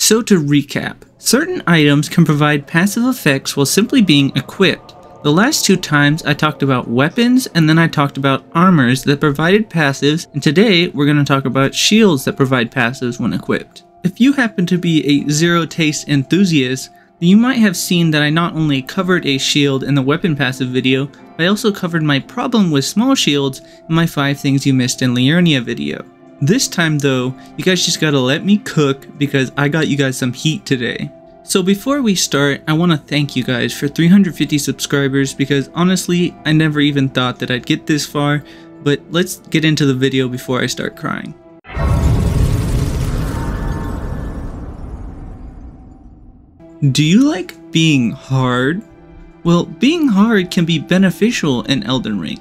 So to recap, certain items can provide passive effects while simply being equipped. The last two times I talked about weapons and then I talked about armors that provided passives, and today we're going to talk about shields that provide passives when equipped. If you happen to be a zero taste enthusiast, then you might have seen that I not only covered a shield in the weapon passive video, but I also covered my problem with small shields in my 5 things you missed in Liurnia video. This time though, you guys just gotta let me cook because I got you guys some heat today. So before we start, I want to thank you guys for 350 subscribers because honestly, I never even thought that I'd get this far, but let's get into the video before I start crying. Do you like being hard? Well, being hard can be beneficial in Elden Ring,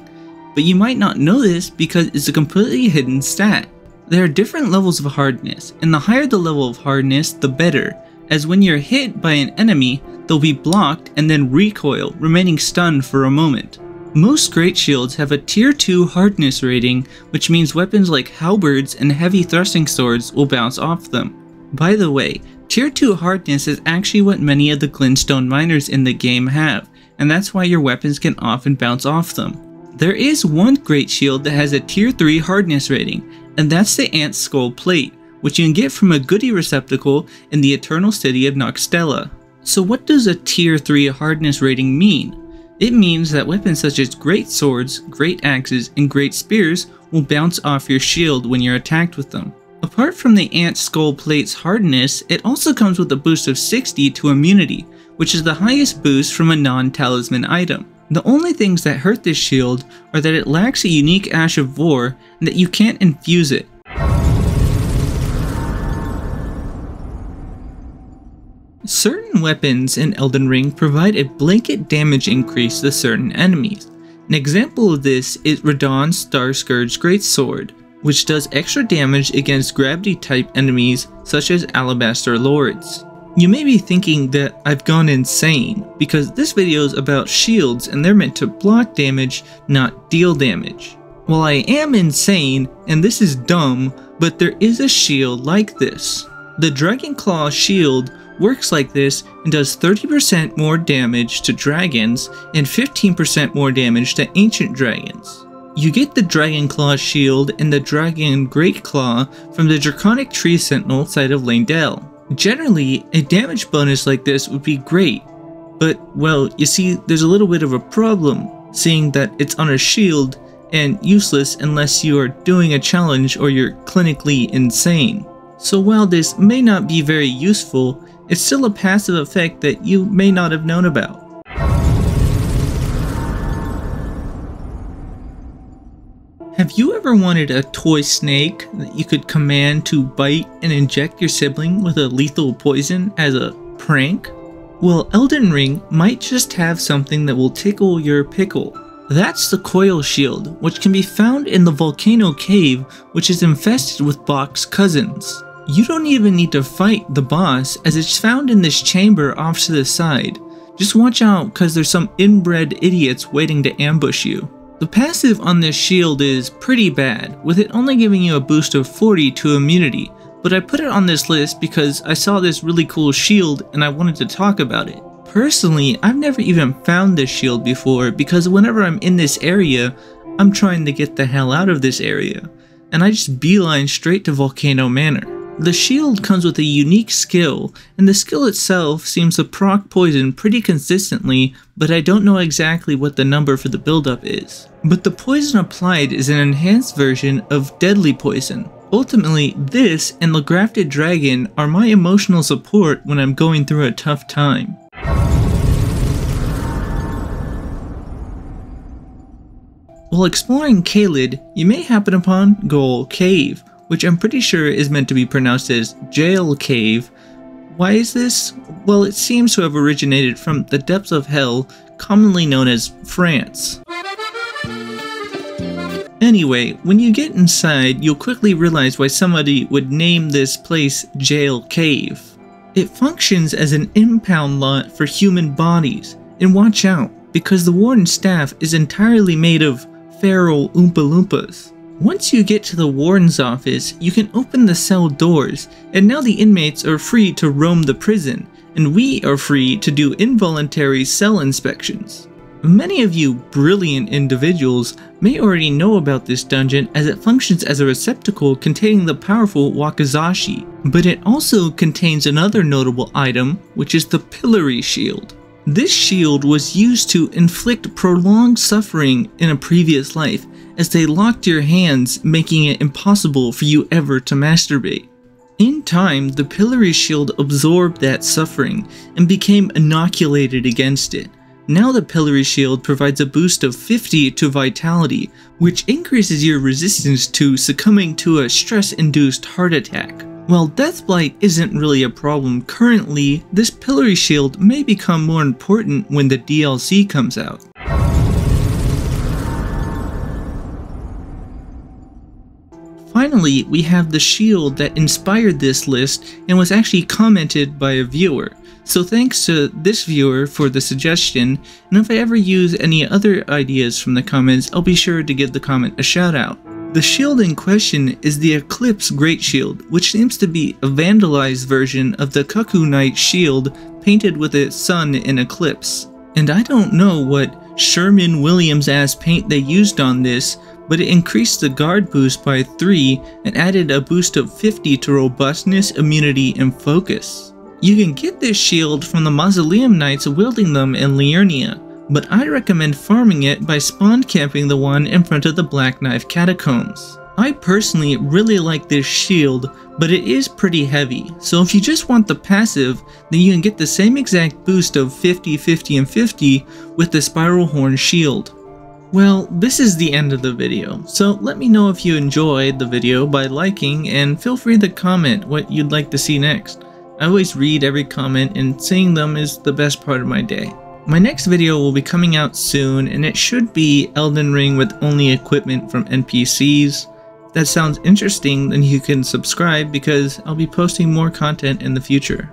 but you might not know this because it's a completely hidden stat. There are different levels of hardness, and the higher the level of hardness, the better, as when you're hit by an enemy, they'll be blocked and then recoil, remaining stunned for a moment. Most great shields have a tier 2 hardness rating, which means weapons like halberds and heavy thrusting swords will bounce off them. By the way, tier 2 hardness is actually what many of the glintstone miners in the game have, and that's why your weapons can often bounce off them. There is one great shield that has a tier 3 hardness rating, and that's the Ant's Skull Plate, which you can get from a goodie receptacle in the Eternal City of Noxtella. So what does a tier 3 hardness rating mean? It means that weapons such as great swords, great axes, and great spears will bounce off your shield when you're attacked with them. Apart from the Ant's Skull Plate's hardness, it also comes with a boost of 60 to immunity, which is the highest boost from a non-talisman item. The only things that hurt this shield are that it lacks a unique Ash of War and that you can't infuse it. Certain weapons in Elden Ring provide a blanket damage increase to certain enemies. An example of this is Radahn's Star Scourge Greatsword, which does extra damage against gravity type enemies such as Alabaster Lords. You may be thinking that I've gone insane because this video is about shields and they're meant to block damage, not deal damage. Well, I am insane and this is dumb, but there is a shield like this. The Dragon Claw shield works like this and does 30% more damage to dragons and 15% more damage to ancient dragons. You get the Dragon Claw shield and the Dragon Great Claw from the Draconic Tree Sentinel side of Leyndell. Generally, a damage bonus like this would be great, but well, you see, there's a little bit of a problem, seeing that it's on a shield and useless unless you are doing a challenge or you're clinically insane. So while this may not be very useful, it's still a passive effect that you may not have known about. Have you ever wanted a toy snake that you could command to bite and inject your sibling with a lethal poison as a prank? Well, Elden Ring might just have something that will tickle your pickle. That's the Coil Shield, which can be found in the Volcano Cave, which is infested with Bok's cousins. You don't even need to fight the boss, as it's found in this chamber off to the side. Just watch out, cause there's some inbred idiots waiting to ambush you. The passive on this shield is pretty bad, with it only giving you a boost of 40 to immunity, but I put it on this list because I saw this really cool shield and I wanted to talk about it. Personally, I've never even found this shield before because whenever I'm in this area, I'm trying to get the hell out of this area, and I just beeline straight to Volcano Manor. The shield comes with a unique skill, and the skill itself seems to proc poison pretty consistently, but I don't know exactly what the number for the buildup is. But the poison applied is an enhanced version of deadly poison. Ultimately, this and the Grafted Dragon are my emotional support when I'm going through a tough time. While exploring Caelid, you may happen upon Ghoul Cave, which I'm pretty sure is meant to be pronounced as Jail Cave. Why is this? Well, it seems to have originated from the depths of hell, commonly known as France. Anyway, when you get inside, you'll quickly realize why somebody would name this place Jail Cave. It functions as an impound lot for human bodies, and watch out, because the warden's staff is entirely made of feral Oompa Loompas. Once you get to the warden's office, you can open the cell doors, and now the inmates are free to roam the prison, and we are free to do involuntary cell inspections. Many of you brilliant individuals may already know about this dungeon as it functions as a receptacle containing the powerful wakizashi, but it also contains another notable item, which is the pillory shield. This shield was used to inflict prolonged suffering in a previous life, as they locked your hands, making it impossible for you ever to masturbate. In time, the pillory shield absorbed that suffering and became inoculated against it. Now the pillory shield provides a boost of 50 to vitality, which increases your resistance to succumbing to a stress-induced heart attack. While Deathblight isn't really a problem currently, this pillory shield may become more important when the DLC comes out. Finally, we have the shield that inspired this list and was actually commented by a viewer. So thanks to this viewer for the suggestion, and if I ever use any other ideas from the comments, I'll be sure to give the comment a shout out. The shield in question is the Eclipse Great Shield, which seems to be a vandalized version of the Cuckoo Knight shield painted with a sun in eclipse. And I don't know what Sherman Williams ass paint they used on this, but it increased the guard boost by 3 and added a boost of 50 to robustness, immunity, and focus. You can get this shield from the Mausoleum Knights wielding them in Liurnia, but I recommend farming it by spawn camping the one in front of the Black Knife Catacombs. I personally really like this shield, but it is pretty heavy, so if you just want the passive, then you can get the same exact boost of 50, 50, and 50 with the Spiral Horn shield. Well, this is the end of the video, so let me know if you enjoyed the video by liking, and feel free to comment what you'd like to see next. I always read every comment, and seeing them is the best part of my day. My next video will be coming out soon, and it should be Elden Ring with only equipment from NPCs. If that sounds interesting, then you can subscribe because I'll be posting more content in the future.